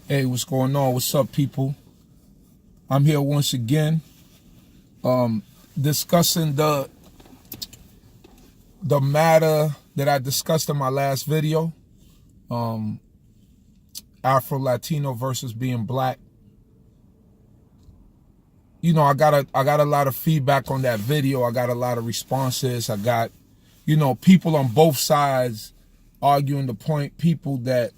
Hey, what's going on? What's up, people? I'm here once again, discussing the matter that I discussed in my last video, Afro-Latino versus being black. You know, I got a lot of feedback on that video. I got a lot of responses. I got, people on both sides arguing the point. People that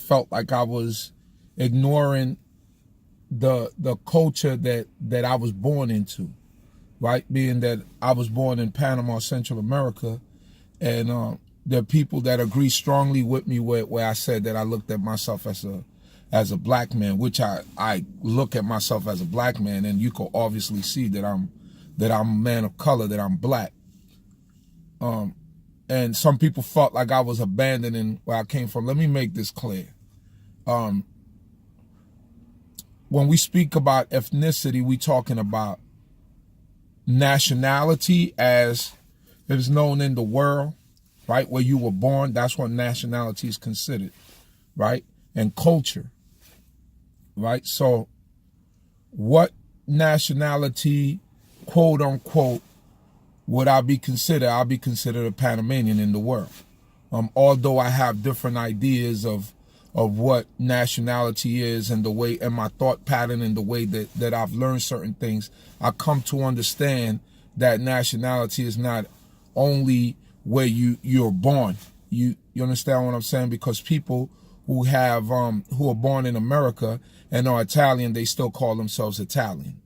felt like I was ignoring the culture that I was born into, right? Being that I was born in Panama, Central America, and there are people that agree strongly with me where I said that I looked at myself as a black man, which I look at myself as a black man, and you can obviously see that I'm a man of color, that I'm black. And some people felt like I was abandoning where I came from. Let me make this clear. When we speak about ethnicity, we talking about nationality as it is known in the world, right? Where you were born, that's what nationality is considered, right? And culture, right? So what nationality, quote unquote, would I be considered? I'll be considered a Panamanian in the world. Although I have different ideas of what nationality is and the way, and my thought pattern and the way that I've learned certain things, I come to understand that nationality is not only where you're born. You understand what I'm saying? Because people who are born in America and are Italian, they still call themselves Italian.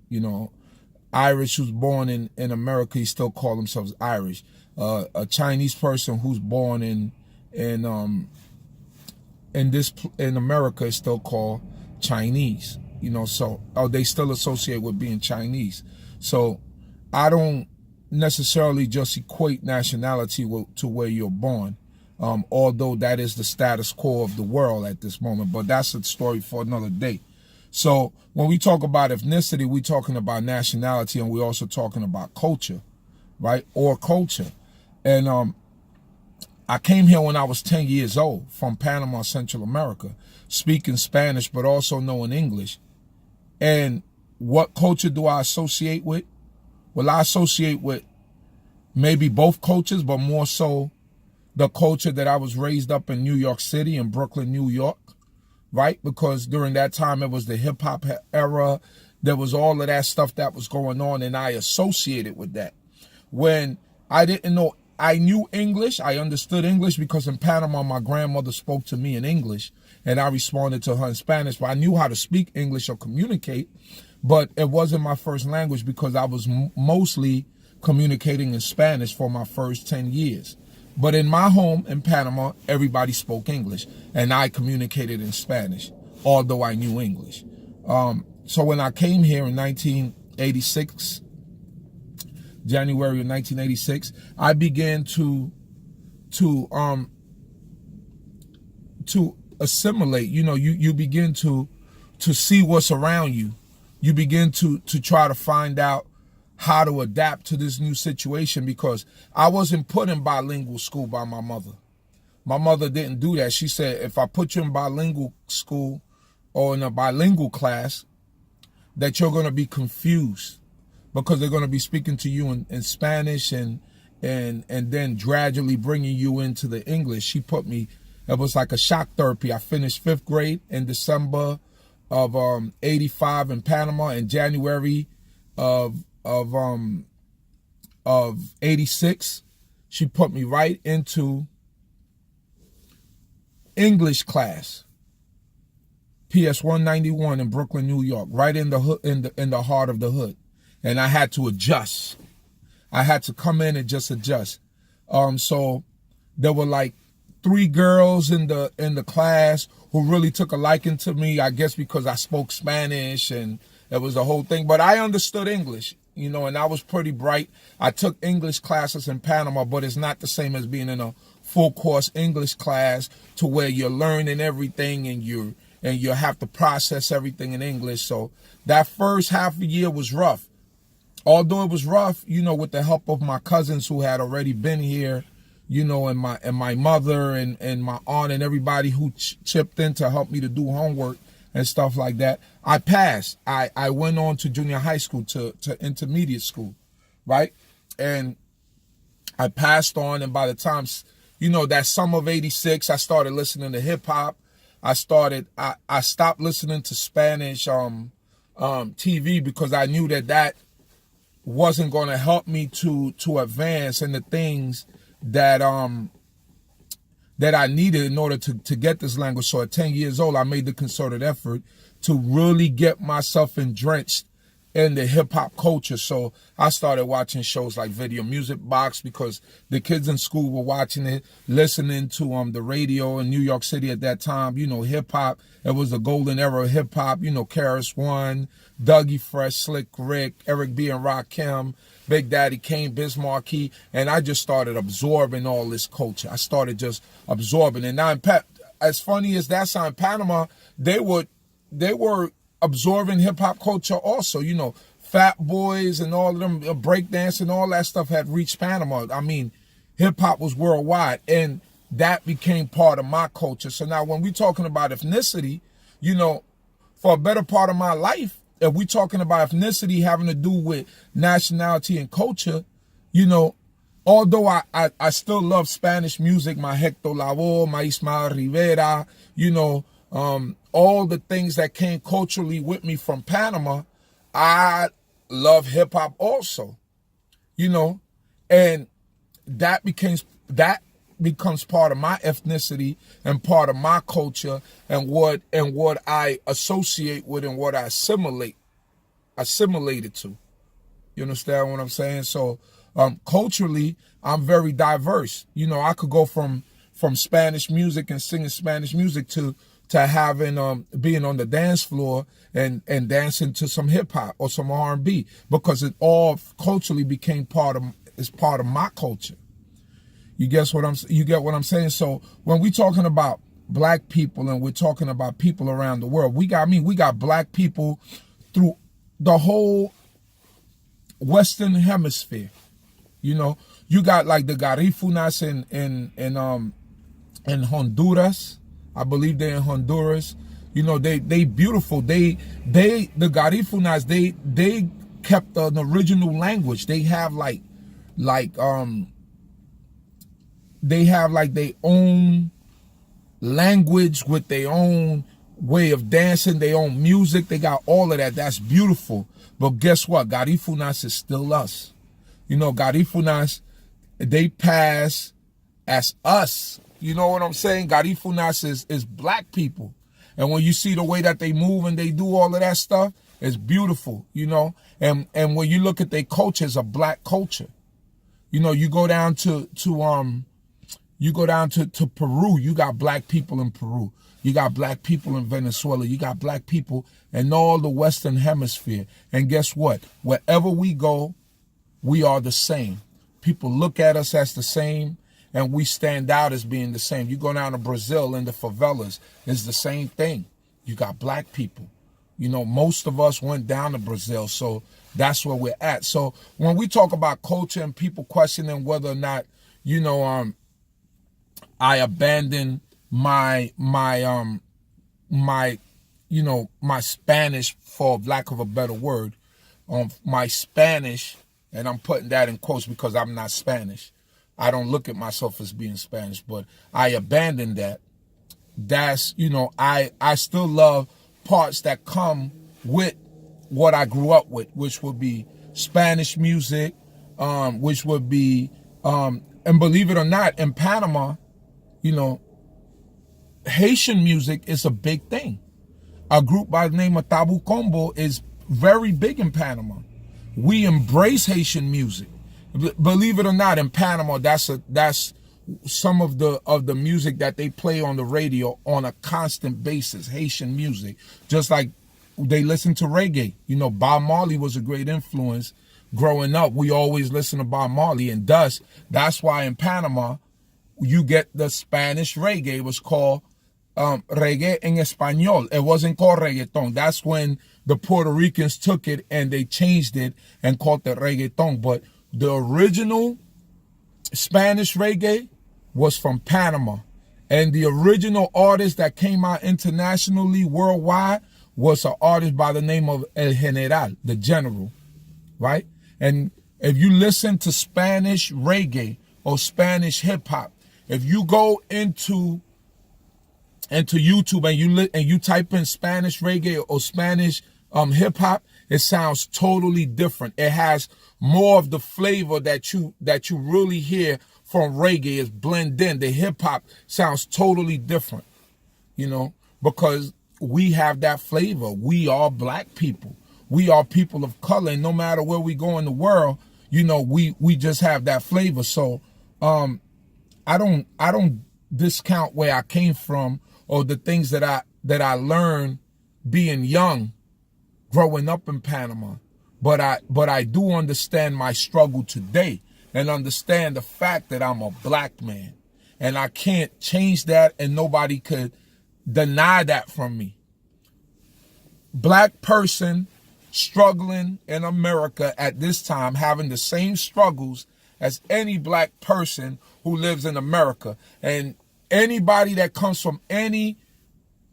Irish who's born in America, he still call themselves Irish. A Chinese person who's born in America is still called Chinese. So they still associate with being Chinese. So I don't necessarily just equate nationality to where you're born, although that is the status quo of the world at this moment. But that's a story for another day. So when we talk about ethnicity, we're talking about nationality, and we're also talking about culture, right? Or culture. And I came here when I was 10 years old from Panama, Central America, speaking Spanish, but also knowing English. And what culture do I associate with? Well, I associate with maybe both cultures, but more so the culture that I was raised up in New York City, in Brooklyn, New York. Right? Because during that time, it was the hip hop era. There was all of that stuff that was going on, and I associated with that. When I didn't know, I knew English. I understood English because in Panama, my grandmother spoke to me in English, and I responded to her in Spanish. But I knew how to speak English or communicate, but it wasn't my first language because I was mostly communicating in Spanish for my first 10 years. But in my home in Panama, everybody spoke English, and I communicated in Spanish, although I knew English. So when I came here in 1986, January of 1986, I began to assimilate. You begin to see what's around you. You begin to try to find out how to adapt to this new situation, because I wasn't put in bilingual school by my mother. My mother didn't do that. She said, if I put you in bilingual school or in a bilingual class, that you're going to be confused because they're going to be speaking to you in Spanish and then gradually bringing you into the English. She put me, it was like a shock therapy. I finished 5th grade in December of 85 in Panama, in January of 86, she put me right into English class, PS 191 in Brooklyn, New York, right in the hood, in the heart of the hood, and I had to adjust. I had to come in and just adjust. So there were like 3 girls in the class who really took a liking to me, I guess because I spoke Spanish and it was the whole thing. But I understood English. And I was pretty bright. I took English classes in Panama, but it's not the same as being in a full course English class to where you're learning everything and you have to process everything in English. So that first half a year was rough. Although it was rough, with the help of my cousins who had already been here you know, and my mother and my aunt and everybody who chipped in to help me to do homework and stuff like that, I passed. I went on to junior high school, to intermediate school, right? And I passed on, and by the time, you know, that summer of '86, I started listening to hip hop. I stopped listening to Spanish TV because I knew that wasn't going to help me to advance in the things that that I needed in order to get this language. So at 10 years old, I made the concerted effort to really get myself drenched in the hip hop culture. So I started watching shows like Video Music Box because the kids in school were watching it, listening to the radio in New York City at that time. You know, hip hop, it was the golden era of hip hop. You know, Karis One, Dougie Fresh, Slick Rick, Eric B. and Rakim, Big Daddy Kane, Biz Markie, and I just started absorbing all this culture. I started just absorbing. And now, as funny as that sounds, in Panama, they were absorbing hip-hop culture also. You know, Fat Boys and all of them, breakdance and all that stuff had reached Panama. I mean, hip-hop was worldwide, and that became part of my culture. So now when we're talking about ethnicity, you know, for a better part of my life, if we're talking about ethnicity having to do with nationality and culture, you know, although I still love Spanish music, my Hector Lavoe, my Ismael Rivera, you know, all the things that came culturally with me from Panama, I love hip hop also, you know, and that becomes part of my ethnicity and part of my culture and what I associate with and what I assimilated to. You understand what I'm saying? So culturally, I'm very diverse. You know, I could go from Spanish music and singing Spanish music to having being on the dance floor and dancing to some hip hop or some R&B, because it all culturally became part of my culture. You get what I'm saying? So when we're talking about black people and we're talking about people around the world, we got black people through the whole Western Hemisphere. You know, you got like the Garifunas in Honduras. I believe they're in Honduras. You know, they beautiful. The Garifunas, they kept an original language. They have they have their own language with their own way of dancing, their own music. They got all of that. That's beautiful. But guess what? Garifunas is still us. You know, Garifunas, they pass as us. You know what I'm saying? Garifunas is black people. And when you see the way that they move and they do all of that stuff, it's beautiful, you know? And when you look at their culture, it's a black culture. You know, you go down to Peru, you got black people in Peru. You got black people in Venezuela. You got black people in all the Western Hemisphere. And guess what? Wherever we go, we are the same. People look at us as the same, and we stand out as being the same. You go down to Brazil in the favelas, it's the same thing. You got black people. You know, most of us went down to Brazil, so that's where we're at. So when we talk about culture and people questioning whether or not, you know, I abandoned my Spanish, for lack of a better word, my Spanish, and I'm putting that in quotes because I'm not Spanish. I don't look at myself as being Spanish, but I abandoned that. That's, you know, I still love parts that come with what I grew up with, which would be Spanish music, which would be, and believe it or not, in Panama, you know, Haitian music is a big thing. A group by the name of Tabu Combo is very big in Panama. We embrace Haitian music. Believe it or not, in Panama, that's some of the music that they play on the radio on a constant basis, Haitian music. Just like they listen to reggae. You know, Bob Marley was a great influence. Growing up, we always listen to Bob Marley, and thus, that's why in Panama, you get the Spanish reggae. It was called reggae en español. It wasn't called reggaeton. That's when the Puerto Ricans took it and they changed it and called it reggaeton. But the original Spanish reggae was from Panama. And the original artist that came out internationally, worldwide, was an artist by the name of El General, the General, right? And if you listen to Spanish reggae or Spanish hip hop, if you go into YouTube and you type in Spanish reggae or Spanish hip hop, it sounds totally different. It has more of the flavor that you really hear from reggae. Is blend in. The hip hop sounds totally different, you know, because we have that flavor. We are black people. We are people of color, and no matter where we go in the world, you know, we just have that flavor. So I don't discount where I came from or the things that I learned being young, growing up in Panama. But I do understand my struggle today and understand the fact that I'm a black man. And I can't change that, and nobody could deny that from me. Black person struggling in America at this time, having the same struggles as any black person who lives in America. And anybody that comes from any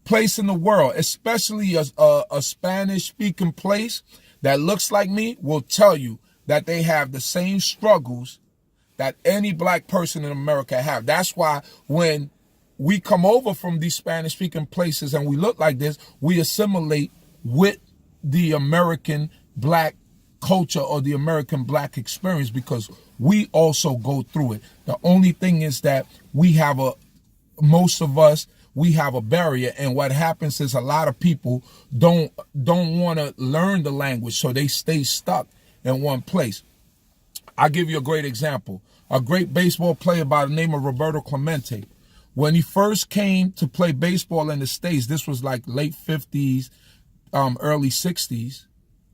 place in the world, especially a Spanish-speaking place that looks like me, will tell you that they have the same struggles that any black person in America have. That's why when we come over from these Spanish-speaking places and we look like this, we assimilate with the American black culture or the American black experience, because we also go through it. The only thing is that most of us, we have a barrier, and what happens is a lot of people don't want to learn the language, so they stay stuck in one place. I'll give you a great example. A great baseball player by the name of Roberto Clemente. When he first came to play baseball in the States, this was like late 50s, early 60s,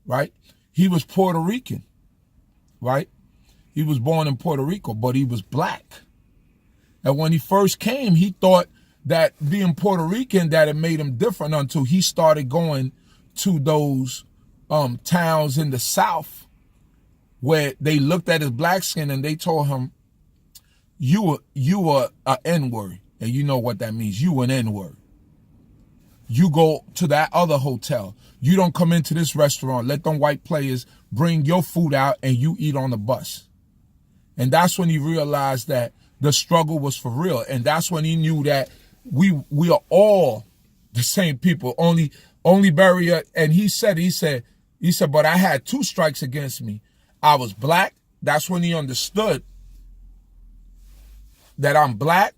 right? He was Puerto Rican, right? He was born in Puerto Rico, but he was black. And when he first came, he thought that being Puerto Rican, that it made him different, until he started going to those towns in the South where they looked at his black skin and they told him, you are an N-word. And you know what that means. You an N-word. You go to that other hotel. You don't come into this restaurant. Let them white players bring your food out and you eat on the bus. And that's when he realized that the struggle was for real. And that's when he knew that we are all the same people. Only barrier. And he said, but I had two strikes against me. I was black. That's when he understood that I'm black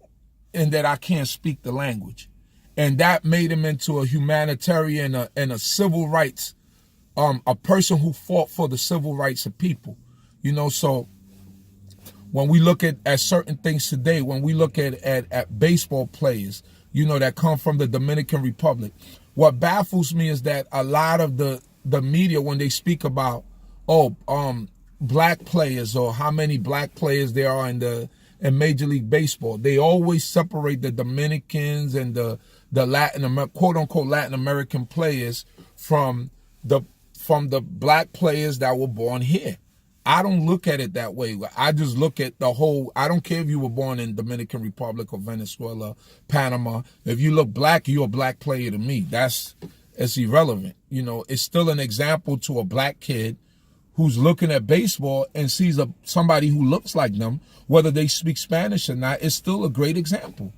and that I can't speak the language. And that made him into a humanitarian and a civil rights, a person who fought for the civil rights of people. You know, so when we look at certain things today, when we look at baseball players, you know, that come from the Dominican Republic, what baffles me is that a lot of the media, when they speak about, black players or how many black players there are in Major League Baseball, they always separate the Dominicans and the quote unquote Latin American players from the black players that were born here. I don't look at it that way. I just look at the whole. I don't care if you were born in Dominican Republic or Venezuela, Panama. If you look black, you're a black player to me. It's irrelevant. You know, it's still an example to a black kid who's looking at baseball and sees somebody who looks like them, whether they speak Spanish or not. It's still a great example.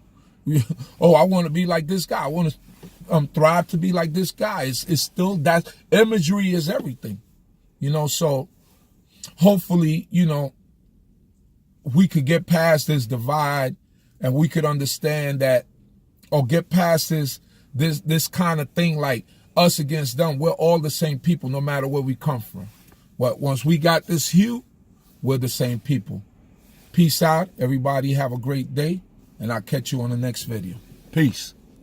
Oh, I want to be like this guy. I want to thrive to be like this guy. It's still that imagery is everything, you know. So hopefully, you know, we could get past this divide and we could understand that, or get past this kind of thing, like us against them. We're all the same people, no matter where we come from. But once we got this hue, we're the same people. Peace out. Everybody have a great day, and I'll catch you on the next video. Peace.